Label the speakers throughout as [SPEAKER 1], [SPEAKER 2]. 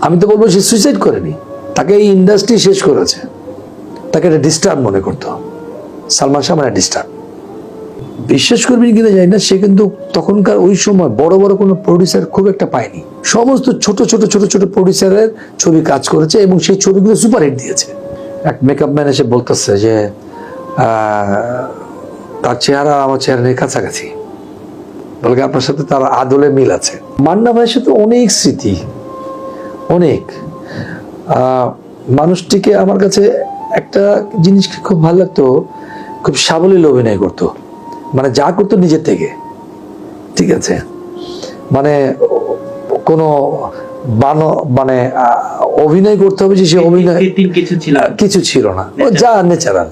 [SPEAKER 1] আমি তো বলবো সে সুইসাইড করেনি, তাকে এই ইন্ডাস্ট্রি শেষ করেছে, তাকে একটা ডিস্টার্ব মনে করতো। সালমান শাহ মানে ডিস্টার্ব। বিশ্বাস করবেন কিনা জানি না, সে কিন্তু তখনকার ওই সময় বড় বড় কোনো প্রডিউসার খুব একটা পায়নি, সমস্ত ছোট ছোট ছোট ছোট প্রডিউসারের ছবি কাজ করেছে এবং সেই ছবিগুলো সুপারহিট দিয়েছে। এক মেকআপ ম্যান এসে বলতেছে যে তার চেহারা আমার চেহারার কাছাকাছি, বলে আপনার সাথে তার আদলে মিল আছে। মান্না ভাইয়ের সাথে অনেক স্মৃতি, অনেক। মানুষটিকে আমার কাছে একটা জিনিস খুব ভালো লাগতো, খুব সাবলীল অভিনয় করতো, মানে যা করতো নিজের থেকে, ঠিক আছে, মানে কোনো মানে অভিনয় করতে হবে যে সে অভিনয় কিছু ছিল না, ও যা ন্যাচারাল।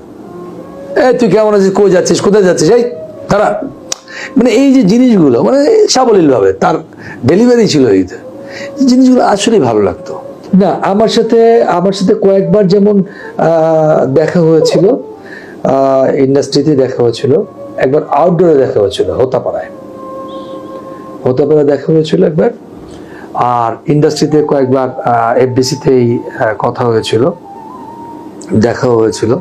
[SPEAKER 1] তুই কেমন আছিস, কই যাচ্ছিস, কোথায় যাচ্ছিস, এই তারা, মানে এই যে জিনিসগুলো মানে সাবলীল ভাবে তার ডেলিভারি ছিল, এই জিনিসগুলো আসলেই ভালো লাগতো। না আমার সাথে কয়েকবার যেমন দেখা হয়েছিল, ইন্ডাস্ট্রিতে দেখা হয়েছিল, একবার আউটডোরে দেখা হয়েছিল, হোতাপাড়ায় দেখা হয়েছিল একবার, আর ইন্ডাস্ট্রিতে কয়েকবার এফডিসিতেই কথা হয়েছিল, দেখা হয়েছিল।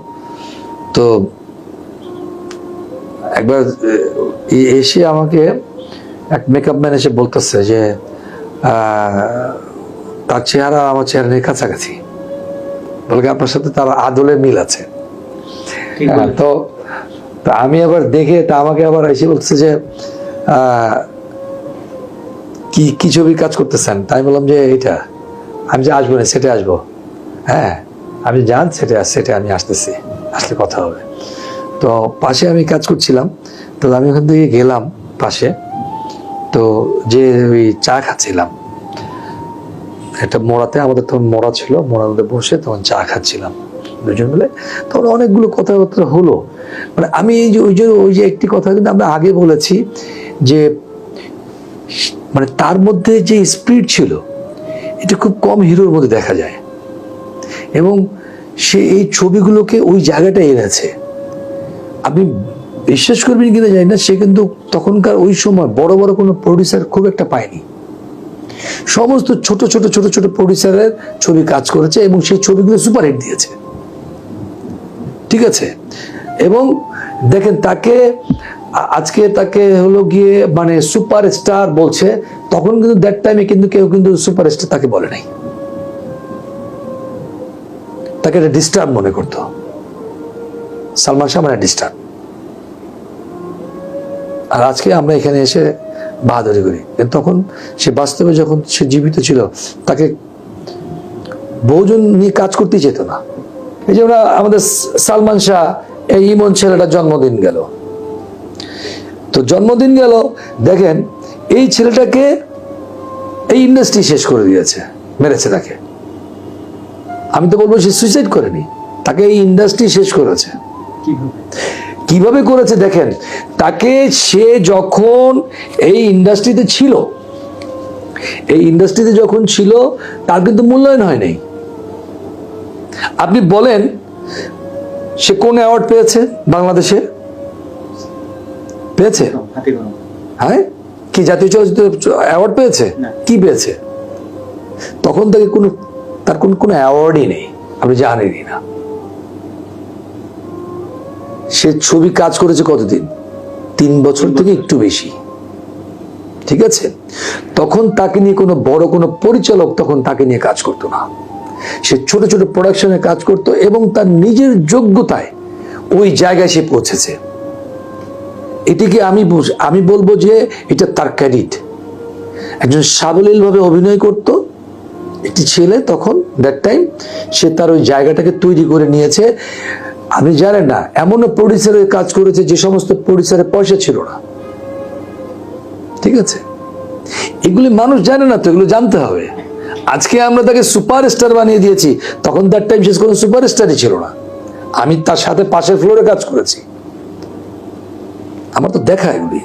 [SPEAKER 1] তো একবার এসে আমাকে এক মেকআপ ম্যান এসে বলতেছে যে তার চেহারা আমার চেহারার কাছাকাছি, বলে আপনার সাথে তার আদলে মিল আছে। তো আমি আবার দেখে আমাকে আবার এসে বলছে যে কি ছবি কাজ করতেছেন, তাই বললাম যে এটা। আমি যে আসবো না, সেটে আসবো, হ্যাঁ আমি যান সেটে আমি আসতেছি, আসলে কথা হবে। তো পাশে আমি কাজ করছিলাম, তো আমি ওখান থেকে গেলাম পাশে, তো যে ওই চা খাচ্ছিলাম একটা মোড়াতে, আমাদের তখন মোড়া ছিল, মোড়ার মধ্যে বসে তখন চা খাচ্ছিলাম দুজন মিলে। তখন অনেকগুলো কথাবার্তা হলো, মানে আমি এই যে ওই যে একটি কথা কিন্তু আমরা আগে বলেছি যে মানে তার মধ্যে যে স্পিরিট ছিল এটা খুব কম হিরোর মধ্যে দেখা যায়, এবং সে এই ছবিগুলোকে ওই জায়গাটা এনেছে। আপনি বিশ্বাস করবেন কিনা জানি না, সে কিন্তু তখনকার ওই সময় বড় বড় কোনো প্রডিউসার খুব একটা পায়নি, সমস্ত ছোট ছোট ছোট ছোট প্রডিউসারের ছবি কাজ করেছে এবং সেই ছবিগুলো সুপারহিট দিয়েছে, ঠিক আছে। এবং দেখেন আজকে তাকে হলো গিয়ে মানে সুপারস্টার বলছে, তখন কিন্তু দ্যাট টাইমে কিন্তু কেউ কিন্তু সুপারস্টার তাকে বলে নাই, তাকে একটা ডিস্টার্ব মনে করতো। সালমান শাহ মানে ডিস্টার্ব। আর আজকে আমরা এখানে এসে বাহাদুরি করি, কিন্তু তখন সে বাস্তবে যখন সে জীবিত ছিল তাকে বহুজন নিয়ে কাজ করতেই যেত না। এই যে আমাদের সালমান শাহ, এই ইমন ছেলেটার জন্মদিন গেল, তো জন্মদিন গেল, দেখেন এই ছেলেটাকে এই ইন্ডাস্ট্রি শেষ করে দিয়েছে, মেরেছে তাকে। আমি তো বলবো সে সুইসাইড করেনি, তাকে এই ইন্ডাস্ট্রি শেষ করেছে। কিভাবে করেছে দেখেন, তাকে সে যখন এই ইন্ডাস্ট্রিতে যখন ছিল তার কিন্তু মূল্যায়ন হয় নাই। আপনি বলেন সে কোন অ্যাওয়ার্ড পেয়েছে বাংলাদেশে? পেয়েছে? হ্যাঁ, কি জাতীয় চলচ্চিত্র অ্যাওয়ার্ড পেয়েছে? কি পেয়েছে? তখন তাকে তার কোনো অ্যাওয়ার্ডই নেই, আপনি জানেনই না। সে ছবি কাজ করেছে কতদিন? 3 বছর থেকে একটু বেশি, ঠিক আছে। তখন তাকে নিয়ে বড় কোনো পরিচালক তখন তাকে নিয়ে কাজ করতো না, সে ছোট ছোট প্রোডাকশনে কাজ করত এবং তার নিজের যোগ্যতায় ওই জায়গায় সে পৌঁছেছে। এটিকে আমি বলবো যে এটা তার ক্রেডিট। একজন সাবলীল ভাবে অভিনয় করত একটি ছেলে, তখন দ্যাট টাইম সে তার ওই জায়গাটাকে তৈরি করে নিয়েছে। আপনি জানেন না, এমনও প্রডিউসারের কাজ করেছে যে সমস্ত প্রডিউসারের পয়সা ছিল না, ঠিক আছে। এগুলি মানুষ জানে না, তো এগুলো জানতে হবে। আজকে আমরা তাকে সুপারস্টার বানিয়ে দিয়েছি, তখন দ্যাট টাইম সে কোনো সুপারস্টারই ছিল না। আমি তার সাথে পাশের ফ্লোরে কাজ করেছি, আমার তো দেখা এগুলি।